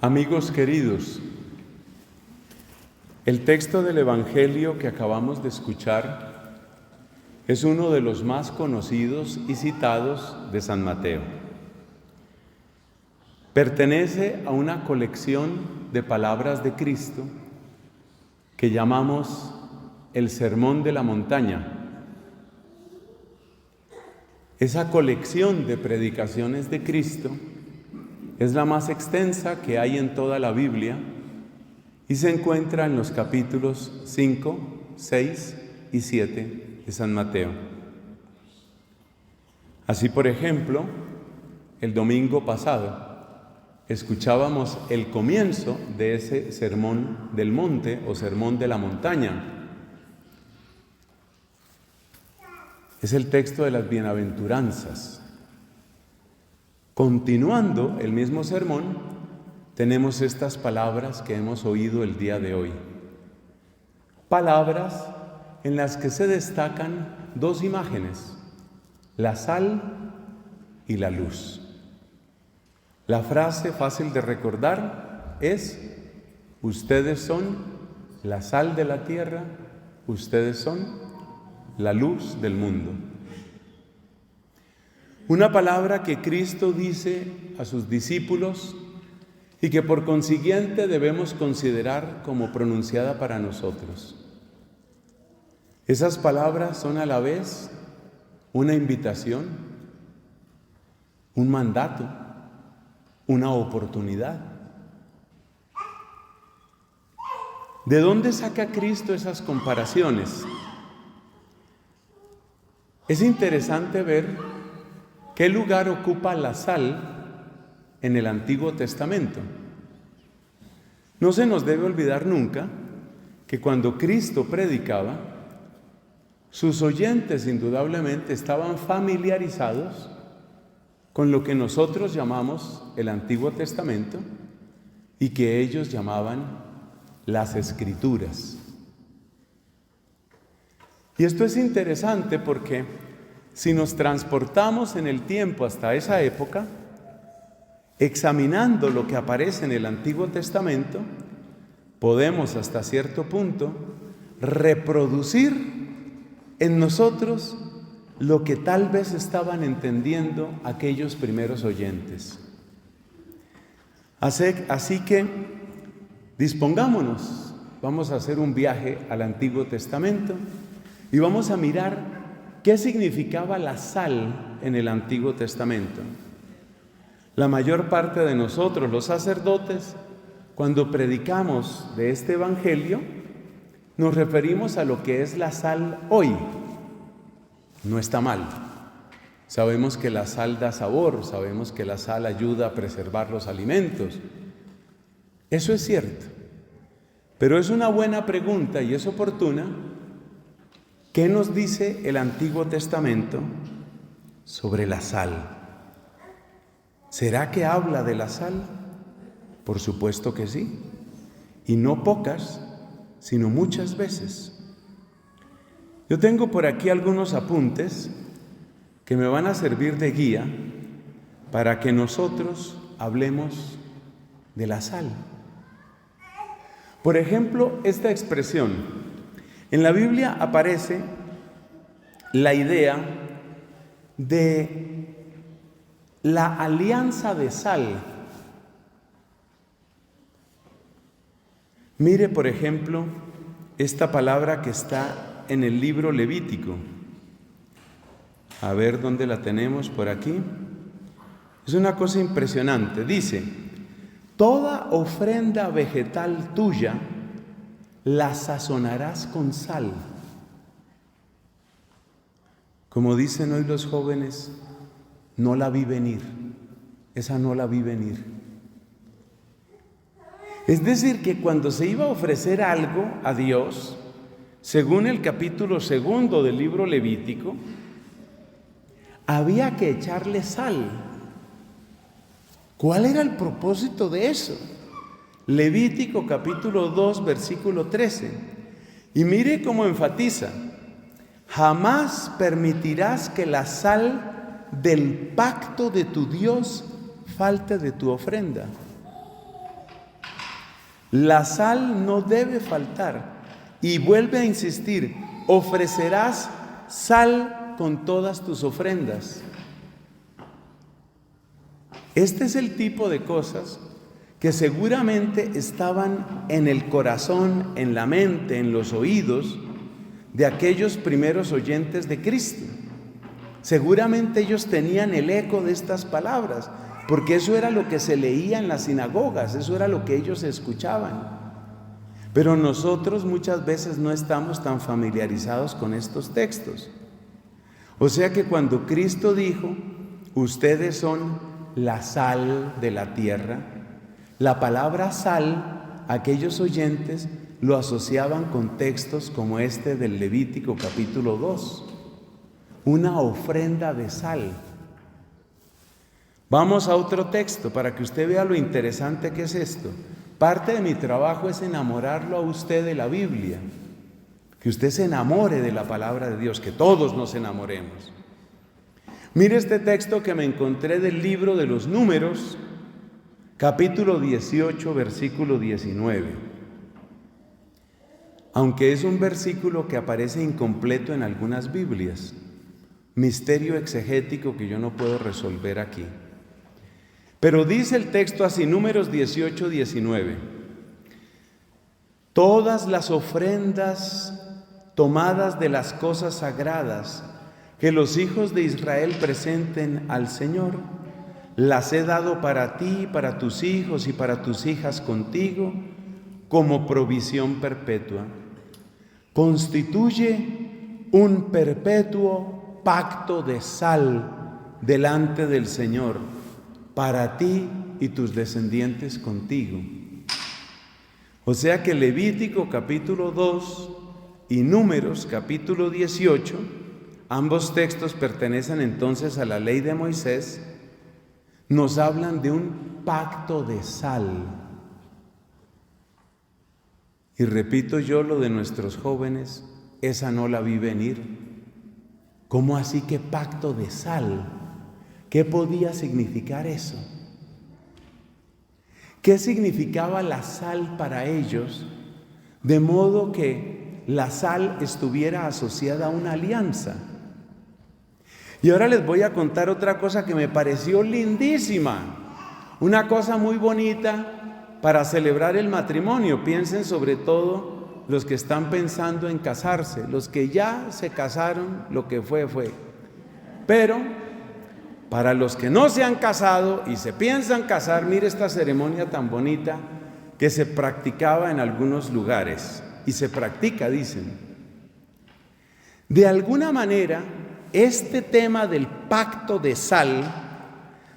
Amigos queridos, el texto del Evangelio que acabamos de escuchar es uno de los más conocidos y citados de San Mateo. Pertenece a una colección de palabras de Cristo que llamamos el Sermón de la Montaña. Esa colección de predicaciones de Cristo es la más extensa que hay en toda la Biblia y se encuentra en los capítulos 5, 6 y 7 de San Mateo. Así, por ejemplo, el domingo pasado escuchábamos el comienzo de ese sermón del monte o sermón de la montaña. Es el texto de las bienaventuranzas. Continuando el mismo sermón, tenemos estas palabras que hemos oído el día de hoy. Palabras en las que se destacan dos imágenes, la sal y la luz. La frase fácil de recordar es: ustedes son la sal de la tierra, ustedes son la luz del mundo. Una palabra que Cristo dice a sus discípulos y que por consiguiente debemos considerar como pronunciada para nosotros. Esas palabras son a la vez una invitación, un mandato, una oportunidad. ¿De dónde saca Cristo esas comparaciones? Es interesante ver ¿qué lugar ocupa la sal en el Antiguo Testamento? No se nos debe olvidar nunca que cuando Cristo predicaba, sus oyentes indudablemente estaban familiarizados con lo que nosotros llamamos el Antiguo Testamento y que ellos llamaban las Escrituras. Y esto es interesante porque si nos transportamos en el tiempo hasta esa época, examinando lo que aparece en el Antiguo Testamento, podemos hasta cierto punto reproducir en nosotros lo que tal vez estaban entendiendo aquellos primeros oyentes. Así que dispongámonos, vamos a hacer un viaje al Antiguo Testamento y vamos a mirar ¿qué significaba la sal en el Antiguo Testamento? La mayor parte de nosotros, los sacerdotes, cuando predicamos de este Evangelio, nos referimos a lo que es la sal hoy. No está mal. Sabemos que la sal da sabor, sabemos que la sal ayuda a preservar los alimentos. Eso es cierto. Pero es una buena pregunta y es oportuna. ¿Qué nos dice el Antiguo Testamento sobre la sal? ¿Será que habla de la sal? Por supuesto que sí, y no pocas, sino muchas veces. Yo tengo por aquí algunos apuntes que me van a servir de guía para que nosotros hablemos de la sal. Por ejemplo, esta expresión. En la Biblia aparece la idea de la alianza de sal. Mire, por ejemplo, esta palabra que está en el libro Levítico. A ver dónde la tenemos por aquí. Es una cosa impresionante. Dice: toda ofrenda vegetal tuya la sazonarás con sal. Como dicen hoy los jóvenes, no la vi venir. Esa no la vi venir. Es decir, que cuando se iba a ofrecer algo a Dios, según el capítulo 2 del libro Levítico, había que echarle sal. ¿Cuál era el propósito de eso? Levítico capítulo 2, versículo 13. Y mire cómo enfatiza: jamás permitirás que la sal del pacto de tu Dios falte de tu ofrenda. La sal no debe faltar. Y vuelve a insistir, ofrecerás sal con todas tus ofrendas. Este es el tipo de cosas que seguramente estaban en el corazón, en la mente, en los oídos de aquellos primeros oyentes de Cristo. Seguramente ellos tenían el eco de estas palabras, porque eso era lo que se leía en las sinagogas, eso era lo que ellos escuchaban. Pero nosotros muchas veces no estamos tan familiarizados con estos textos. O sea que cuando Cristo dijo, ustedes son la sal de la tierra, la palabra sal, aquellos oyentes lo asociaban con textos como este del Levítico capítulo 2, una ofrenda de sal. Vamos a otro texto para que usted vea lo interesante que es esto. Parte de mi trabajo es enamorarlo a usted de la Biblia, que usted se enamore de la palabra de Dios, que todos nos enamoremos. Mire este texto que me encontré del libro de los Números, capítulo 18, versículo 19. Aunque es un versículo que aparece incompleto en algunas Biblias, misterio exegético que yo no puedo resolver aquí. Pero dice el texto así, Números 18, 19. Todas las ofrendas tomadas de las cosas sagradas que los hijos de Israel presenten al Señor, las he dado para ti, para tus hijos y para tus hijas contigo, como provisión perpetua. Constituye un perpetuo pacto de sal delante del Señor, para ti y tus descendientes contigo. O sea que Levítico capítulo 2 y Números capítulo 18, ambos textos pertenecen entonces a la ley de Moisés, nos hablan de un pacto de sal. Y repito yo lo de nuestros jóvenes, esa no la vi venir. ¿Cómo así que pacto de sal? ¿Qué podía significar eso? ¿Qué significaba la sal para ellos? De modo que la sal estuviera asociada a una alianza. Y ahora les voy a contar otra cosa que me pareció lindísima. Una cosa muy bonita para celebrar el matrimonio. Piensen sobre todo los que están pensando en casarse. Los que ya se casaron, lo que fue, fue. Pero para los que no se han casado y se piensan casar, mire esta ceremonia tan bonita que se practicaba en algunos lugares. Y se practica, dicen. De alguna manera, este tema del pacto de sal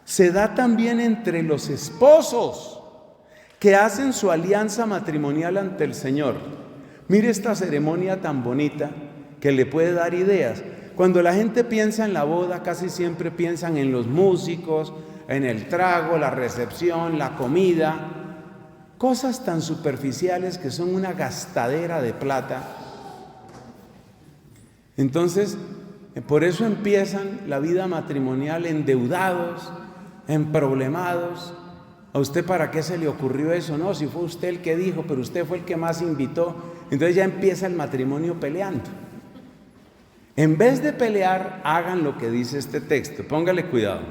se da también entre los esposos que hacen su alianza matrimonial ante el Señor. Mire esta ceremonia tan bonita que le puede dar ideas. Cuando la gente piensa en la boda, casi siempre piensan en los músicos, en el trago, la recepción, la comida, cosas tan superficiales que son una gastadera de plata. Entonces, por eso empiezan la vida matrimonial endeudados, emproblemados. ¿A usted para qué se le ocurrió eso? No, si fue usted el que dijo, pero usted fue el que más invitó. Entonces ya empieza el matrimonio peleando. En vez de pelear, hagan lo que dice este texto. Póngale cuidado.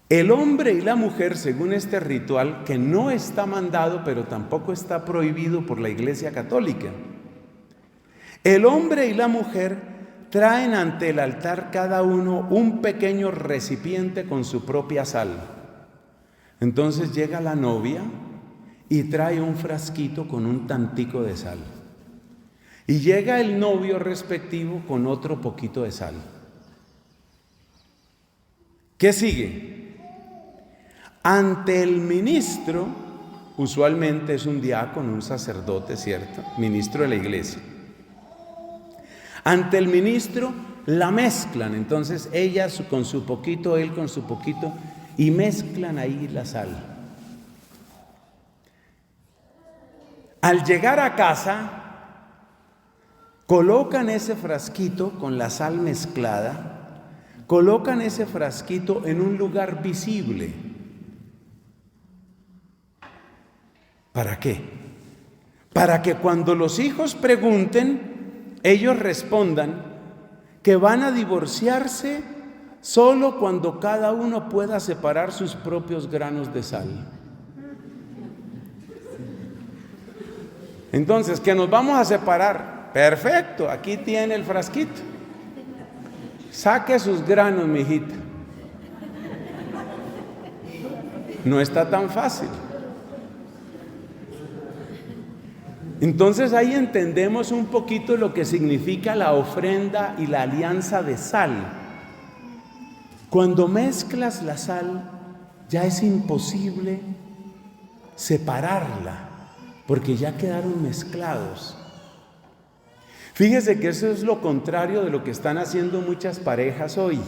El hombre y la mujer, según este ritual, que no está mandado, pero tampoco está prohibido por la Iglesia Católica. El hombre y la mujer traen ante el altar cada uno un pequeño recipiente con su propia sal. Entonces llega la novia y trae un frasquito con un tantico de sal. Y llega el novio respectivo con otro poquito de sal. ¿Qué sigue? Ante el ministro, usualmente es un diácono, un sacerdote, ¿cierto? Ministro de la iglesia. Ante el ministro la mezclan, entonces ella con su poquito, él con su poquito, y mezclan ahí la sal. Al llegar a casa, colocan ese frasquito con la sal mezclada, colocan ese frasquito en un lugar visible. ¿Para qué? Para que cuando los hijos pregunten, ellos respondan que van a divorciarse solo cuando cada uno pueda separar sus propios granos de sal. Entonces, que nos vamos a separar. Perfecto, aquí tiene el frasquito. Saque sus granos, mijita. No está tan fácil. Entonces ahí entendemos un poquito lo que significa la ofrenda y la alianza de sal. Cuando mezclas la sal, ya es imposible separarla, porque ya quedaron mezclados. Fíjese que eso es lo contrario de lo que están haciendo muchas parejas hoy,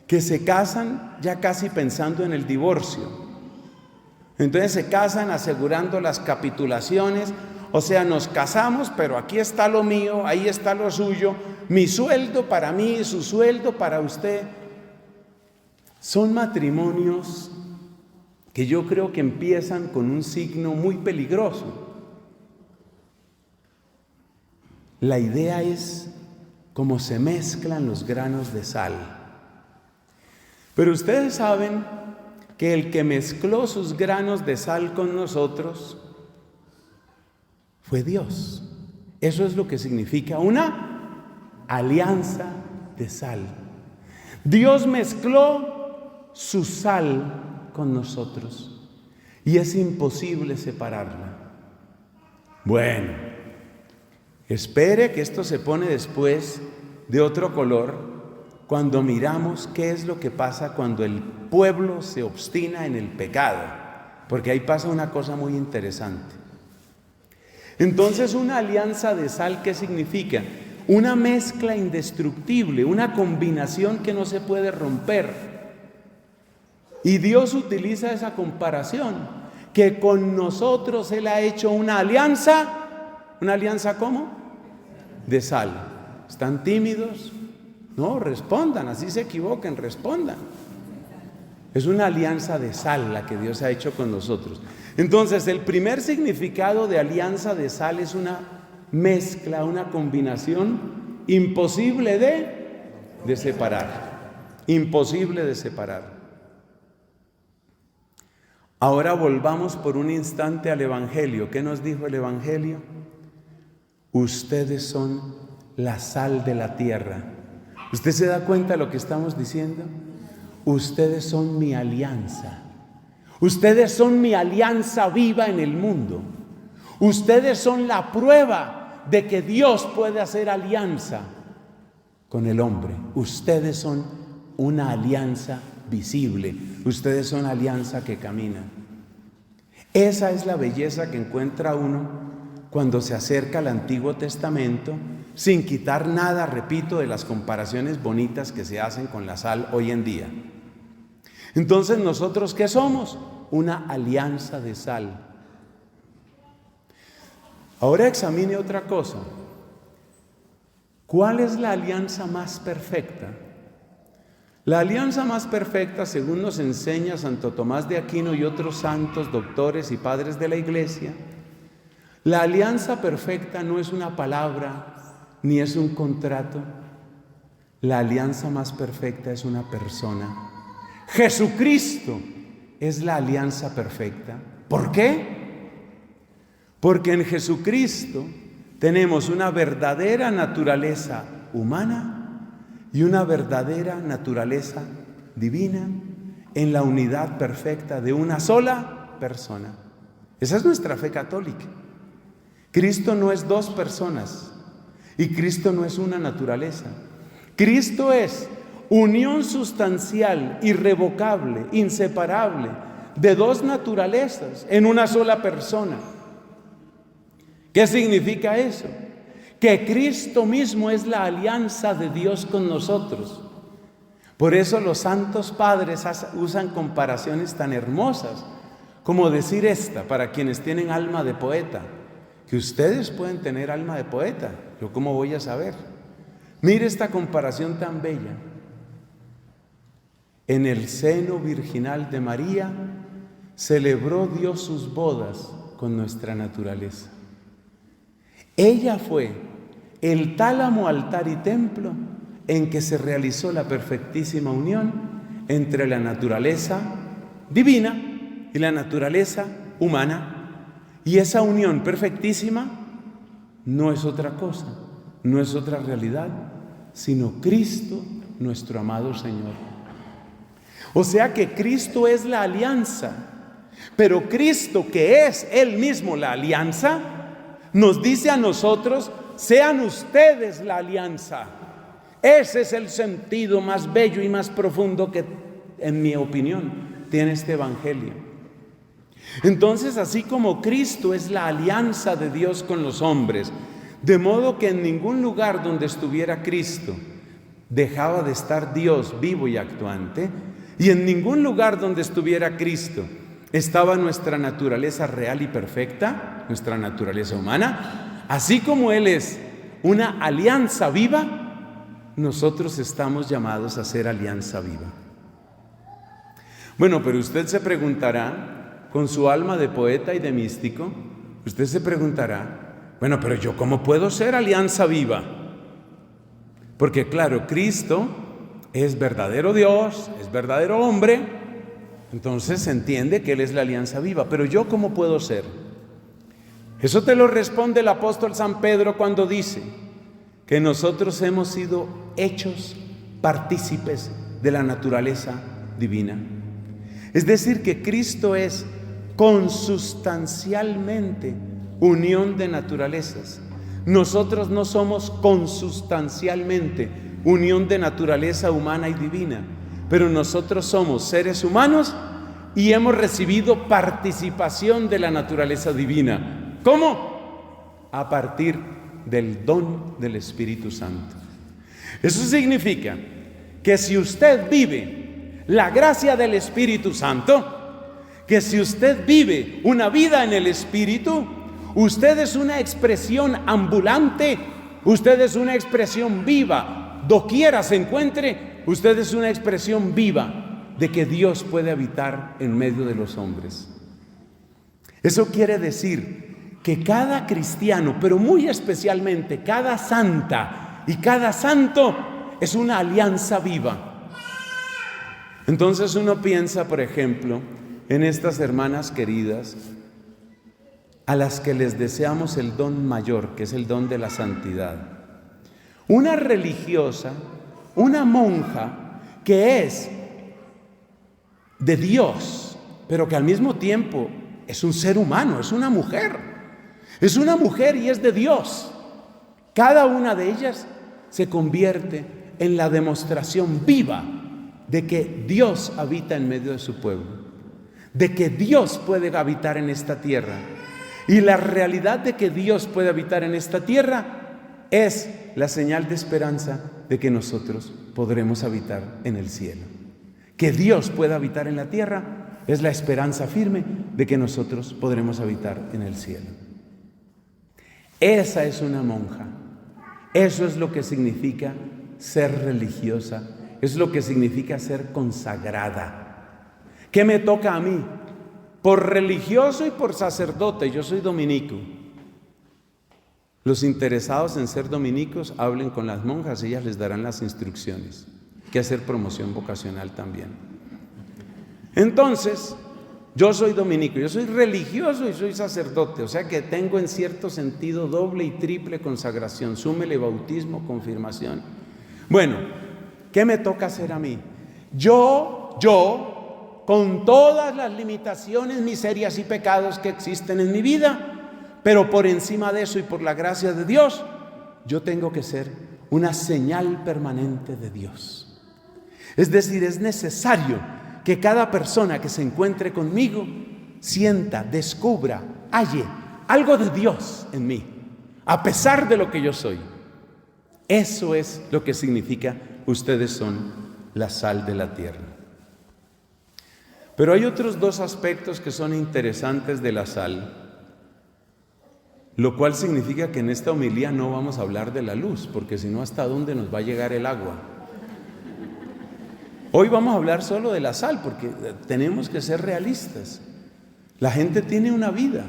que se casan ya casi pensando en el divorcio. Entonces se casan asegurando las capitulaciones, o sea, nos casamos, pero aquí está lo mío, ahí está lo suyo, mi sueldo para mí, su sueldo para usted. Son matrimonios que yo creo que empiezan con un signo muy peligroso. La idea es cómo se mezclan los granos de sal. Pero ustedes saben que el que mezcló sus granos de sal con nosotros fue Dios. Eso es lo que significa una alianza de sal. Dios mezcló su sal con nosotros y es imposible separarla. Bueno, espere que esto se pone después de otro color cuando miramos qué es lo que pasa cuando el pueblo se obstina en el pecado, porque ahí pasa una cosa muy interesante. Entonces, una alianza de sal, ¿qué significa? Una mezcla indestructible, una combinación que no se puede romper. Y Dios utiliza esa comparación, que con nosotros Él ha hecho una alianza. ¿Una alianza cómo? De sal. ¿Están tímidos? No, respondan, así se equivoquen, respondan. Es una alianza de sal la que Dios ha hecho con nosotros. Entonces, el primer significado de alianza de sal es una mezcla, una combinación imposible de separar. Imposible de separar. Ahora volvamos por un instante al Evangelio. ¿Qué nos dijo el Evangelio? Ustedes son la sal de la tierra. ¿Usted se da cuenta de lo que estamos diciendo? Ustedes son mi alianza. Ustedes son mi alianza viva en el mundo. Ustedes son la prueba de que Dios puede hacer alianza con el hombre. Ustedes son una alianza visible. Ustedes son alianza que camina. Esa es la belleza que encuentra uno cuando se acerca al Antiguo Testamento, sin quitar nada, repito, de las comparaciones bonitas que se hacen con la sal hoy en día. Entonces, ¿nosotros qué somos? Una alianza de sal. Ahora examine otra cosa. ¿Cuál es la alianza más perfecta? La alianza más perfecta, según nos enseña Santo Tomás de Aquino y otros santos, doctores y padres de la Iglesia, la alianza perfecta no es una palabra ni es un contrato. La alianza más perfecta es una persona. Jesucristo es la alianza perfecta. ¿Por qué? Porque en Jesucristo tenemos una verdadera naturaleza humana y una verdadera naturaleza divina en la unidad perfecta de una sola persona. Esa es nuestra fe católica. Cristo no es dos personas y Cristo no es una naturaleza. Cristo es unión sustancial, irrevocable, inseparable, de dos naturalezas en una sola persona. ¿Qué significa eso? Que Cristo mismo es la alianza de Dios con nosotros. Por eso los santos padres usan comparaciones tan hermosas, como decir esta, para quienes tienen alma de poeta, que ustedes pueden tener alma de poeta. ¿Yo cómo voy a saber? Mire esta comparación tan bella. En el seno virginal de María celebró Dios sus bodas con nuestra naturaleza. Ella fue el tálamo, altar y templo en que se realizó la perfectísima unión entre la naturaleza divina y la naturaleza humana. Y esa unión perfectísima no es otra cosa, no es otra realidad, sino Cristo, nuestro amado Señor. O sea que Cristo es la alianza, pero Cristo, que es Él mismo la alianza, nos dice a nosotros: sean ustedes la alianza. Ese es el sentido más bello y más profundo que, en mi opinión, tiene este evangelio. Entonces, así como Cristo es la alianza de Dios con los hombres, de modo que en ningún lugar donde estuviera Cristo dejaba de estar Dios vivo y actuante, y en ningún lugar donde estuviera Cristo estaba nuestra naturaleza real y perfecta, nuestra naturaleza humana. Así como Él es una alianza viva, nosotros estamos llamados a ser alianza viva. Bueno, pero usted se preguntará, con su alma de poeta y de místico, usted se preguntará: bueno, pero yo ¿cómo puedo ser alianza viva? Porque claro, Cristo es verdadero Dios, es verdadero hombre, entonces se entiende que Él es la alianza viva. Pero yo ¿cómo puedo ser? Eso te lo responde el apóstol San Pedro cuando dice que nosotros hemos sido hechos partícipes de la naturaleza divina. Es decir, que Cristo es consustancialmente unión de naturalezas. Nosotros no somos consustancialmente unión de naturaleza humana y divina, pero nosotros somos seres humanos y hemos recibido participación de la naturaleza divina. ¿Cómo? A partir del don del Espíritu Santo. Eso significa que si usted vive la gracia del Espíritu Santo, que si usted vive una vida en el Espíritu, usted es una expresión ambulante, usted es una expresión viva. Doquiera se encuentre, usted es una expresión viva de que Dios puede habitar en medio de los hombres. Eso quiere decir que cada cristiano, pero muy especialmente cada santa y cada santo, es una alianza viva. Entonces uno piensa, por ejemplo, en estas hermanas queridas a las que les deseamos el don mayor, que es el don de la santidad. Una religiosa, una monja que es de Dios, pero que al mismo tiempo es un ser humano, es una mujer. Es una mujer y es de Dios. Cada una de ellas se convierte en la demostración viva de que Dios habita en medio de su pueblo, de que Dios puede habitar en esta tierra. Y la realidad de que Dios puede habitar en esta tierra es la señal de esperanza de que nosotros podremos habitar en el cielo. Que Dios pueda habitar en la tierra es la esperanza firme de que nosotros podremos habitar en el cielo. Esa es una monja. Eso es lo que significa ser religiosa. Es lo que significa ser consagrada. ¿Qué me toca a mí? Por religioso y por sacerdote. Yo soy dominico. Los interesados en ser dominicos hablen con las monjas, ellas les darán las instrucciones. Hay que hacer promoción vocacional también. Entonces, yo soy dominico, yo soy religioso y soy sacerdote, o sea que tengo en cierto sentido doble y triple consagración, súmele bautismo, confirmación. Bueno, ¿qué me toca hacer a mí? Yo, con todas las limitaciones, miserias y pecados que existen en mi vida, pero por encima de eso y por la gracia de Dios, yo tengo que ser una señal permanente de Dios. Es decir, es necesario que cada persona que se encuentre conmigo sienta, descubra, halle algo de Dios en mí, a pesar de lo que yo soy. Eso es lo que significa: ustedes son la sal de la tierra. Pero hay otros dos aspectos que son interesantes de la sal, lo cual significa que en esta homilía no vamos a hablar de la luz, porque si no, ¿hasta dónde nos va a llegar el agua? Hoy vamos a hablar solo de la sal, porque tenemos que ser realistas. La gente tiene una vida,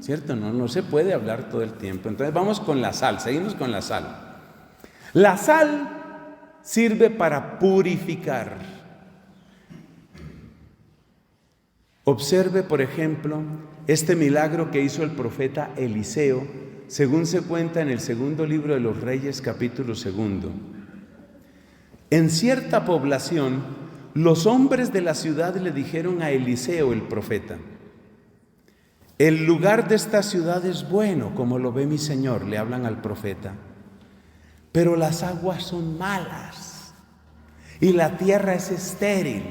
¿cierto? No se puede hablar todo el tiempo. Entonces vamos con la sal, seguimos con la sal. La sal sirve para purificar. Observe, por ejemplo, este milagro que hizo el profeta Eliseo, según se cuenta en el segundo libro de los Reyes, capítulo 2. En cierta población, los hombres de la ciudad le dijeron a Eliseo, el profeta: el lugar de esta ciudad es bueno, como lo ve mi señor, le hablan al profeta, pero las aguas son malas y la tierra es estéril.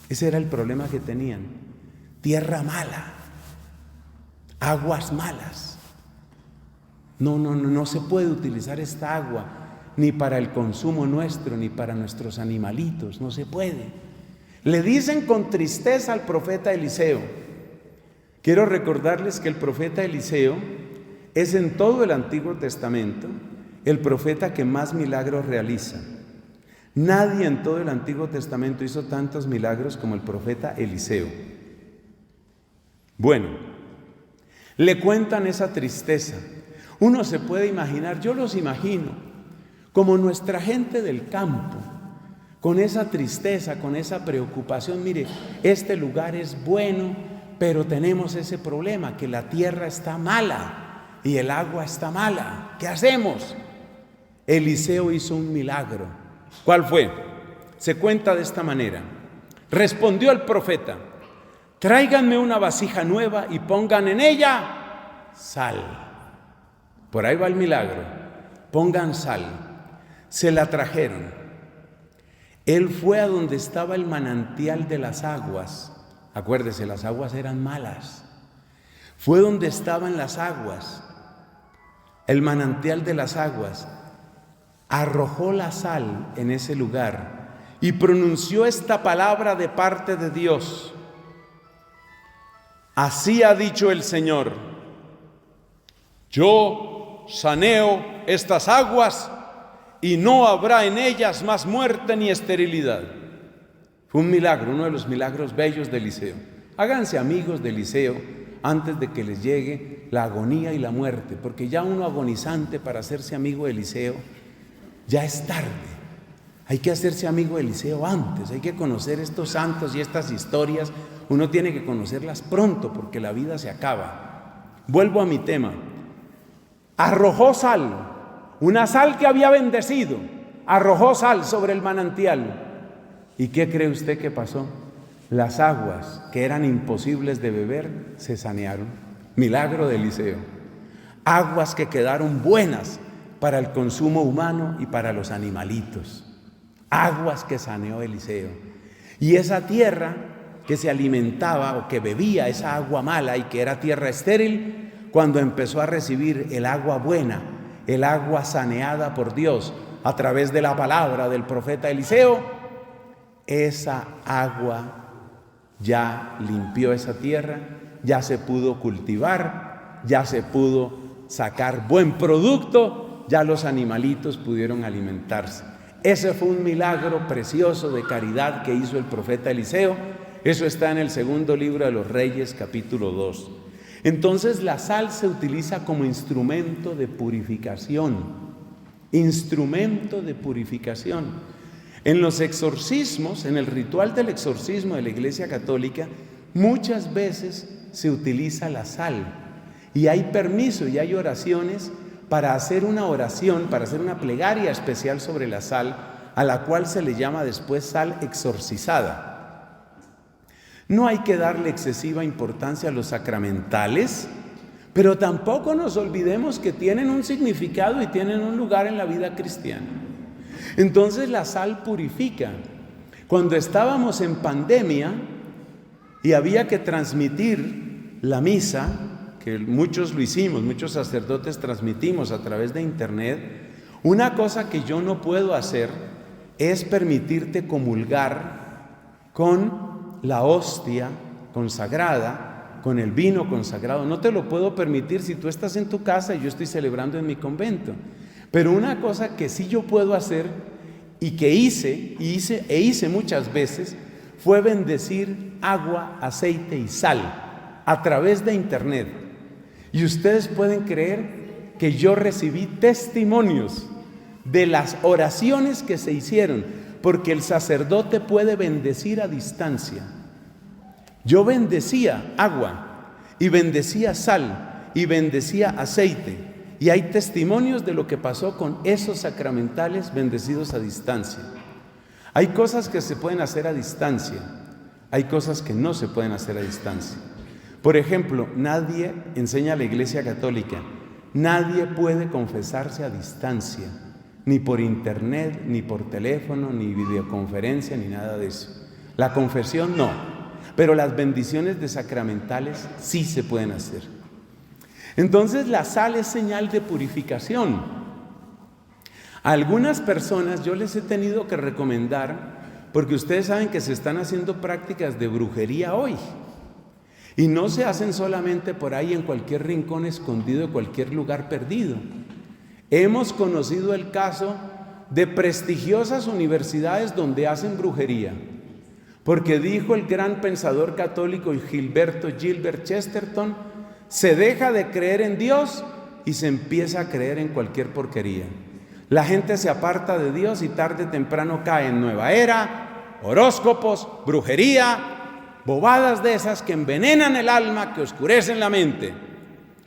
Ese era el problema que tenían: tierra mala, aguas malas. No se puede utilizar esta agua ni para el consumo nuestro, ni para nuestros animalitos, no se puede. Le dicen con tristeza al profeta Eliseo. Quiero recordarles que el profeta Eliseo es en todo el Antiguo Testamento el profeta que más milagros realiza. Nadie en todo el Antiguo Testamento hizo tantos milagros como el profeta Eliseo. Bueno, le cuentan esa tristeza. Uno se puede imaginar, yo los imagino, como nuestra gente del campo, con esa tristeza, con esa preocupación. Mire, este lugar es bueno, pero tenemos ese problema, que la tierra está mala y el agua está mala. ¿Qué hacemos? Eliseo hizo un milagro. ¿Cuál fue? Se cuenta de esta manera. Respondió el profeta: tráiganme una vasija nueva y pongan en ella sal. Por ahí va el milagro. Pongan sal. Se la trajeron. Él fue a donde estaba el manantial de las aguas. Acuérdese, las aguas eran malas. Fue donde estaban las aguas, el manantial de las aguas. Arrojó la sal en ese lugar y pronunció esta palabra de parte de Dios: así ha dicho el Señor, yo saneo estas aguas y no habrá en ellas más muerte ni esterilidad. Fue un milagro, uno de los milagros bellos de Eliseo. Háganse amigos de Eliseo antes de que les llegue la agonía y la muerte, porque ya uno agonizante para hacerse amigo de Eliseo, ya es tarde. Hay que hacerse amigo de Eliseo antes, hay que conocer estos santos y estas historias. Uno tiene que conocerlas pronto porque la vida se acaba. Vuelvo a mi tema. Arrojó sal, una sal que había bendecido, arrojó sal sobre el manantial. ¿Y qué cree usted que pasó? Las aguas que eran imposibles de beber se sanearon. Milagro de Eliseo. Aguas que quedaron buenas para el consumo humano y para los animalitos. Aguas que saneó Eliseo. Y esa tierra que se alimentaba o que bebía esa agua mala y que era tierra estéril, cuando empezó a recibir el agua buena, el agua saneada por Dios a través de la palabra del profeta Eliseo, esa agua ya limpió esa tierra, ya se pudo cultivar, ya se pudo sacar buen producto, ya los animalitos pudieron alimentarse. Ese fue un milagro precioso de caridad que hizo el profeta Eliseo. Eso está en el segundo libro de los Reyes, capítulo 2. Entonces la sal se utiliza como instrumento de purificación. Instrumento de purificación. En los exorcismos, en el ritual del exorcismo de la Iglesia Católica, muchas veces se utiliza la sal. Y hay permiso y hay oraciones para hacer una oración, para hacer una plegaria especial sobre la sal, a la cual se le llama después sal exorcizada. No hay que darle excesiva importancia a los sacramentales, pero tampoco nos olvidemos que tienen un significado y tienen un lugar en la vida cristiana. Entonces la sal purifica. Cuando estábamos en pandemia y había que transmitir la misa, que muchos lo hicimos, muchos sacerdotes transmitimos a través de internet, una cosa que yo no puedo hacer es permitirte comulgar con la hostia consagrada, con el vino consagrado. No te lo puedo permitir si tú estás en tu casa y yo estoy celebrando en mi convento. Pero una cosa que sí yo puedo hacer y que hice muchas veces fue bendecir agua, aceite y sal a través de internet. Y ustedes pueden creer que yo recibí testimonios de las oraciones que se hicieron, porque el sacerdote puede bendecir a distancia. Yo bendecía agua, y bendecía sal, y bendecía aceite, y hay testimonios de lo que pasó con esos sacramentales bendecidos a distancia. Hay cosas que se pueden hacer a distancia, hay cosas que no se pueden hacer a distancia. Por ejemplo, nadie, enseña la Iglesia Católica, nadie puede confesarse a distancia, ni por internet, ni por teléfono, ni videoconferencia, ni nada de eso. La confesión no, pero las bendiciones de sacramentales sí se pueden hacer. Entonces la sal es señal de purificación. A algunas personas yo les he tenido que recomendar, porque ustedes saben que se están haciendo prácticas de brujería hoy. Y no se hacen solamente por ahí en cualquier rincón escondido, en cualquier lugar perdido. Hemos conocido el caso de prestigiosas universidades donde hacen brujería. Porque dijo el gran pensador católico Gilbert Chesterton, se deja de creer en Dios y se empieza a creer en cualquier porquería. La gente se aparta de Dios y tarde o temprano cae en nueva era, horóscopos, brujería, bobadas de esas que envenenan el alma, que oscurecen la mente.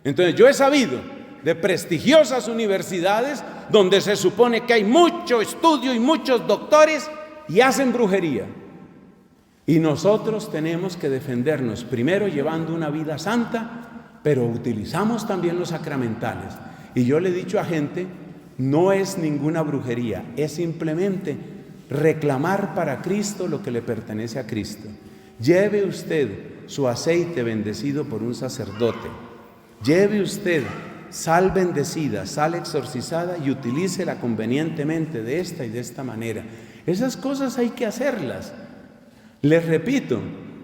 Entonces yo he sabido de prestigiosas universidades donde se supone que hay mucho estudio y muchos doctores y hacen brujería. Y nosotros tenemos que defendernos, primero llevando una vida santa, pero utilizamos también los sacramentales. Y yo le he dicho a gente, no es ninguna brujería, es simplemente reclamar para Cristo lo que le pertenece a Cristo. Lleve usted su aceite bendecido por un sacerdote, lleve usted sal bendecida, sal exorcizada y utilícela convenientemente de esta y de esta manera. Esas cosas hay que hacerlas. Les repito,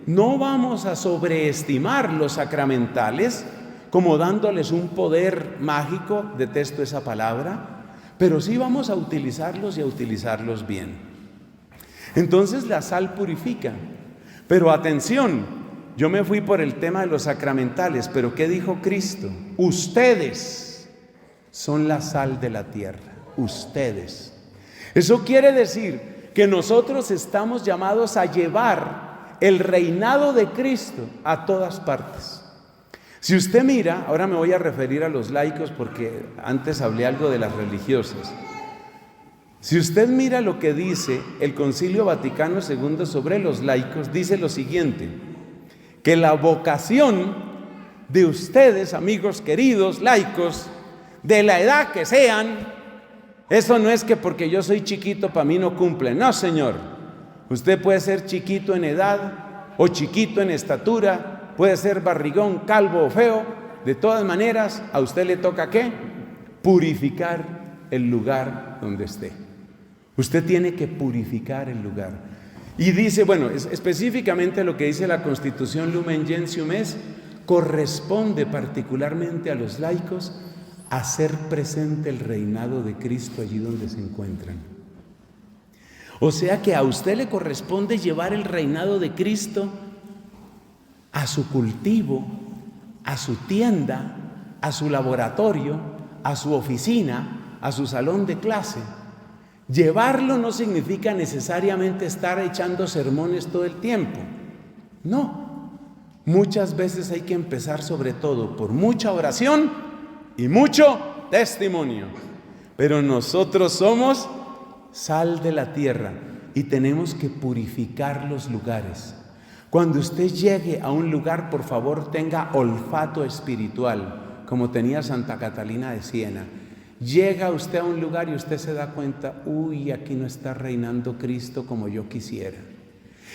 no vamos a sobreestimar los sacramentales como dándoles un poder mágico, detesto esa palabra, pero sí vamos a utilizarlos y a utilizarlos bien. Entonces la sal purifica. Pero atención, yo me fui por el tema de los sacramentales, pero ¿qué dijo Cristo? Ustedes son la sal de la tierra, ustedes. Eso quiere decir que nosotros estamos llamados a llevar el reinado de Cristo a todas partes. Si usted mira, ahora me voy a referir a los laicos porque antes hablé algo de las religiosas. Si usted mira lo que dice el Concilio Vaticano II sobre los laicos, dice lo siguiente, que la vocación de ustedes, amigos queridos laicos, de la edad que sean, eso no es que porque yo soy chiquito para mí no cumple, no señor, usted puede ser chiquito en edad o chiquito en estatura, puede ser barrigón, calvo o feo, de todas maneras a usted le toca ¿qué? Purificar el lugar donde esté. Usted tiene que purificar el lugar. Y dice, bueno, específicamente lo que dice la Constitución Lumen Gentium es, corresponde particularmente a los laicos hacer presente el reinado de Cristo allí donde se encuentran. O sea que a usted le corresponde llevar el reinado de Cristo a su cultivo, a su tienda, a su laboratorio, a su oficina, a su salón de clase. Llevarlo no significa necesariamente estar echando sermones todo el tiempo. No. Muchas veces hay que empezar sobre todo por mucha oración y mucho testimonio. Pero nosotros somos sal de la tierra y tenemos que purificar los lugares. Cuando usted llegue a un lugar, por favor, tenga olfato espiritual, como tenía Santa Catalina de Siena. Llega usted a un lugar y usted se da cuenta, uy, aquí no está reinando Cristo como yo quisiera.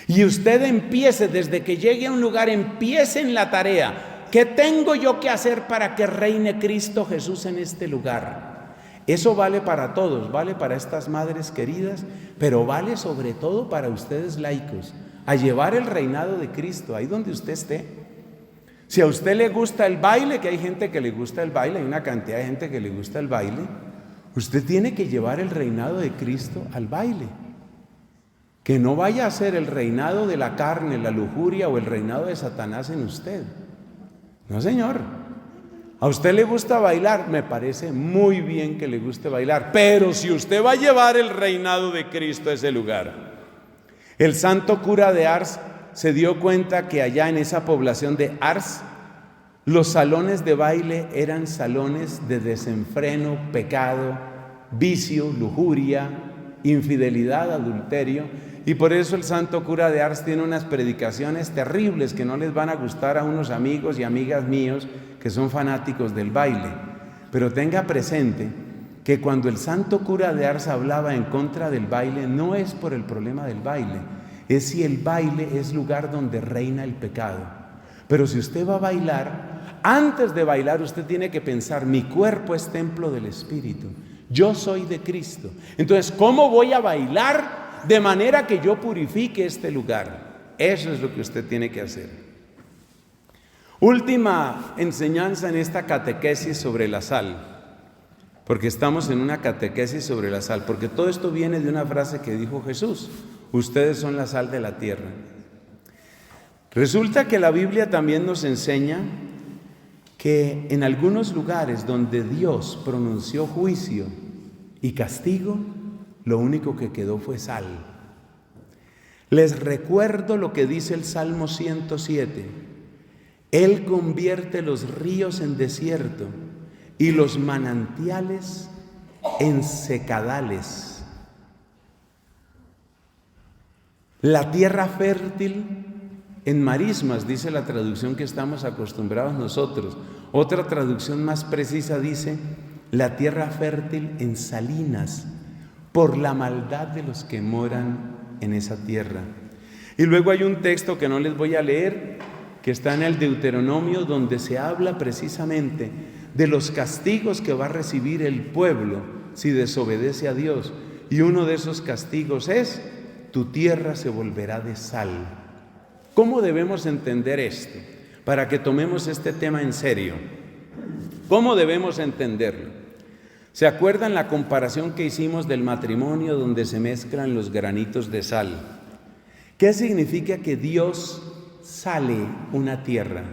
Y usted empiece, desde que llegue a un lugar, empiece en la tarea. ¿Qué tengo yo que hacer para que reine Cristo Jesús en este lugar? Eso vale para todos, vale para estas madres queridas, pero vale sobre todo para ustedes laicos, a llevar el reinado de Cristo ahí donde usted esté. Si a usted le gusta el baile, que hay gente que le gusta el baile, hay una cantidad de gente que le gusta el baile, usted tiene que llevar el reinado de Cristo al baile. Que no vaya a ser el reinado de la carne, la lujuria o el reinado de Satanás en usted. No, señor. ¿A usted le gusta bailar? Me parece muy bien que le guste bailar, pero si usted va a llevar el reinado de Cristo a ese lugar. El santo cura de Ars se dio cuenta que allá en esa población de Ars, los salones de baile eran salones de desenfreno, pecado, vicio, lujuria, infidelidad, adulterio. Y por eso el santo cura de Ars tiene unas predicaciones terribles que no les van a gustar a unos amigos y amigas míos que son fanáticos del baile. Pero tenga presente que cuando el santo cura de Ars hablaba en contra del baile, no es por el problema del baile, es si el baile es lugar donde reina el pecado. Pero si usted va a bailar, antes de bailar usted tiene que pensar: mi cuerpo es templo del Espíritu, yo soy de Cristo. Entonces, ¿cómo voy a bailar de manera que yo purifique este lugar? Eso es lo que usted tiene que hacer. Última enseñanza en esta catequesis sobre la sal, porque estamos en una catequesis sobre la sal, porque todo esto viene de una frase que dijo Jesús: ustedes son la sal de la tierra. Resulta que la Biblia también nos enseña que en algunos lugares donde Dios pronunció juicio y castigo, lo único que quedó fue sal. Les recuerdo lo que dice el Salmo 107. Él convierte los ríos en desierto y los manantiales en secadales. La tierra fértil en marismas, dice la traducción que estamos acostumbrados nosotros. Otra traducción más precisa dice: la tierra fértil en salinas, por la maldad de los que moran en esa tierra. Y luego hay un texto que no les voy a leer, que está en el Deuteronomio, donde se habla precisamente de los castigos que va a recibir el pueblo si desobedece a Dios. Y uno de esos castigos es: tu tierra se volverá de sal. ¿Cómo debemos entender esto? Para que tomemos este tema en serio. ¿Cómo debemos entenderlo? ¿Se acuerdan la comparación que hicimos del matrimonio donde se mezclan los granitos de sal? ¿Qué significa que Dios sale una tierra?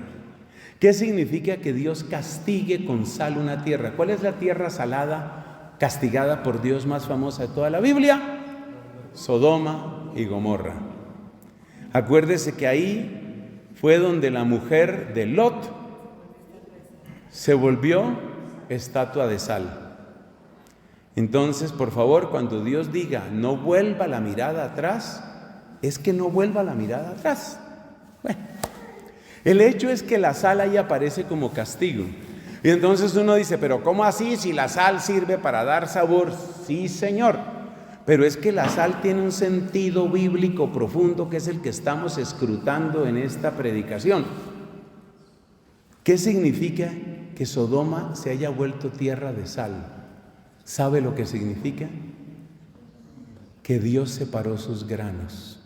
¿Qué significa que Dios castigue con sal una tierra? ¿Cuál es la tierra salada, castigada por Dios, más famosa de toda la Biblia? Sodoma y Gomorra. Acuérdese que ahí fue donde la mujer de Lot se volvió estatua de sal. Entonces, por favor, cuando Dios diga no vuelva la mirada atrás, es que no vuelva la mirada atrás. Bueno, el hecho es que la sal ahí aparece como castigo. Y entonces uno dice: pero ¿cómo así? Si la sal sirve para dar sabor. Sí, Señor. Pero es que la sal tiene un sentido bíblico profundo, que es el que estamos escrutando en esta predicación. ¿Qué significa que Sodoma se haya vuelto tierra de sal? ¿Sabe lo que significa? Que Dios separó sus granos.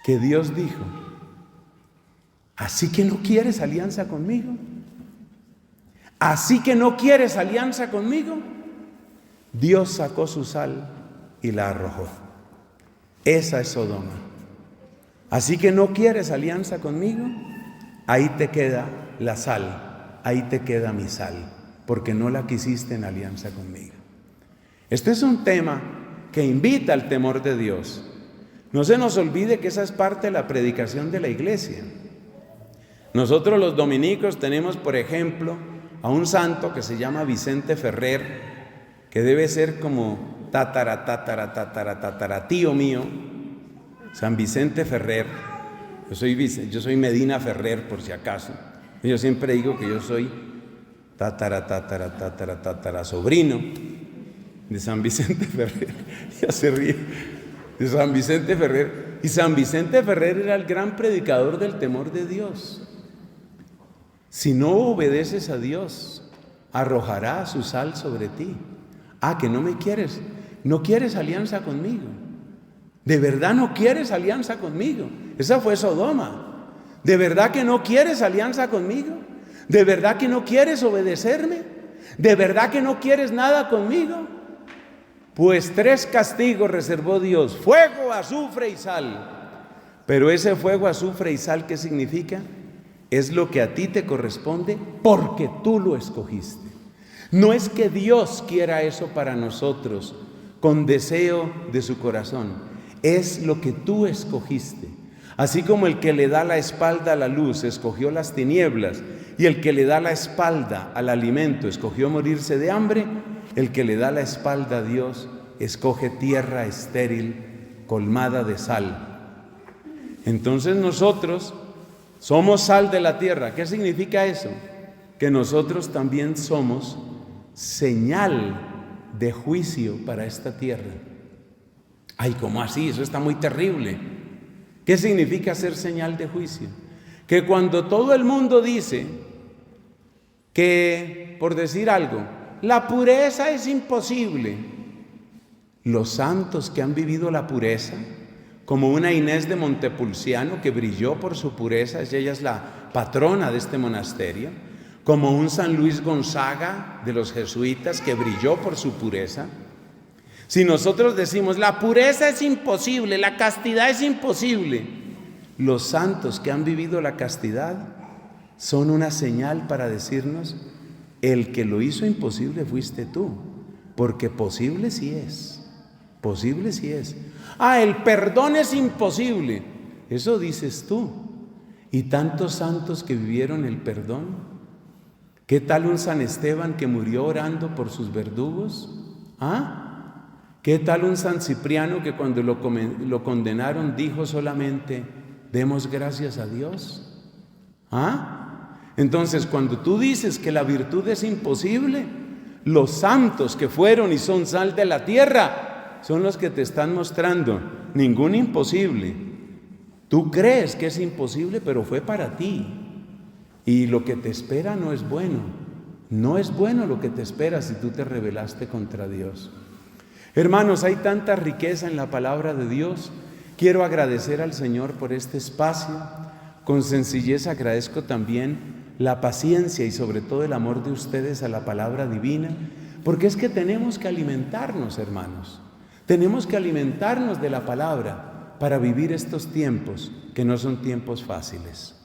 Que Dios dijo: ¿así que no quieres alianza conmigo? ¿Así que no quieres alianza conmigo? Dios sacó su sal y la arrojó. Esa es Sodoma. Así que no quieres alianza conmigo, ahí te queda la sal, ahí te queda mi sal, porque no la quisiste en alianza conmigo. Este es un tema que invita al temor de Dios. No se nos olvide que esa es parte de la predicación de la iglesia. Nosotros los dominicos tenemos, por ejemplo, a un santo que se llama Vicente Ferrer, que debe ser como tío mío, San Vicente Ferrer. Yo soy Medina Ferrer, por si acaso. Yo siempre digo que yo soy sobrino de San Vicente Ferrer. Ya se ríe. De San Vicente Ferrer. Y San Vicente Ferrer era el gran predicador del temor de Dios. Si no obedeces a Dios, arrojará su sal sobre ti. Ah, que no me quieres, no quieres alianza conmigo. ¿De verdad no quieres alianza conmigo? Esa fue Sodoma. ¿De verdad que no quieres alianza conmigo? ¿De verdad que no quieres obedecerme? ¿De verdad que no quieres nada conmigo? Pues 3 castigos reservó Dios: fuego, azufre y sal. Pero ese fuego, azufre y sal, ¿qué significa? Es lo que a ti te corresponde porque tú lo escogiste. No es que Dios quiera eso para nosotros con deseo de su corazón. Es lo que tú escogiste. Así como el que le da la espalda a la luz escogió las tinieblas y el que le da la espalda al alimento escogió morirse de hambre, el que le da la espalda a Dios escoge tierra estéril, colmada de sal. Entonces nosotros somos sal de la tierra. ¿Qué significa eso? Que nosotros también somos señal de juicio para esta tierra. Ay, ¿cómo así? Eso está muy terrible. ¿Qué significa ser señal de juicio? Que cuando todo el mundo dice que, por decir algo, la pureza es imposible, los santos que han vivido la pureza, como una Inés de Montepulciano que brilló por su pureza, ella es la patrona de este monasterio, como un San Luis Gonzaga de los jesuitas que brilló por su pureza. Si nosotros decimos la pureza es imposible, la castidad es imposible, los santos que han vivido la castidad son una señal para decirnos: el que lo hizo imposible fuiste tú, porque posible sí es, posible sí es. Ah, el perdón es imposible, eso dices tú. Y tantos santos que vivieron el perdón. ¿Qué tal un San Esteban que murió orando por sus verdugos? ¿Ah? ¿Qué tal un San Cipriano que cuando lo condenaron dijo solamente: demos gracias a Dios? ¿Ah? Entonces, cuando tú dices que la virtud es imposible, los santos que fueron y son sal de la tierra son los que te están mostrando ningún imposible. Tú crees que es imposible, pero fue para ti. Y lo que te espera no es bueno. No es bueno lo que te espera si tú te rebelaste contra Dios. Hermanos, hay tanta riqueza en la palabra de Dios. Quiero agradecer al Señor por este espacio. Con sencillez agradezco también la paciencia y sobre todo el amor de ustedes a la palabra divina, porque es que tenemos que alimentarnos, hermanos. Tenemos que alimentarnos de la palabra para vivir estos tiempos que no son tiempos fáciles.